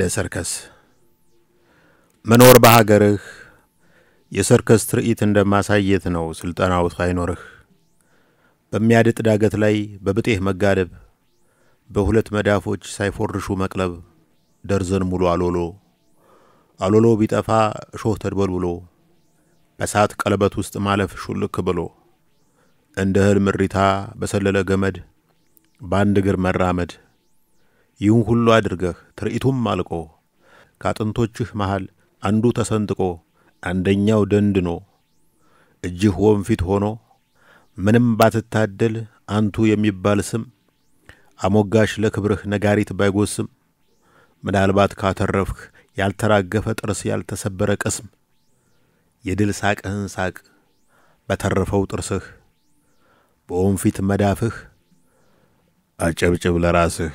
እንደ ሰርከስ መኖር በሀገርህ የሰርከስ ትርኢት እንደማሳየት ነው ስልጣናው ሳይኖርህ በሚያድጥ ዳገት ላይ በብጤህ መጋደብ በሁለት መዳፎች ሳይፎርሹ መቅለብ ደርዘን ሙሉ አሎሎ ቢጠፋ ሾህ ተድበልብሎ በሳት ቀለበት ውስጥ ማለፍ ሹልክ ብሎ እንደ ህልም ሪታ በሰለለ ገመድ ባንድ እግር መራመድ ይሁን ሁሉ አድርገህ ትርኢቱም አልቆ ካጥንቶችህ መሃል አንዱ ተሰንጥቆ አንደኛው ደንድኖ እጅህ ወንፊት ሆኖ ምንም ባትታደል አንቱ የሚባል ስም አሞጋሽ ለክብርህ ነጋሪት ባይጎስም ምናልባት ካተረፍክ ያልተራገፈ ጥርስ ያልተሰበረ ቅስም የድል ሳቅህን ሳቅ በተረፈው ጥርስህ በወንፊት መዳፍህ አጨብጭብ ለራስህ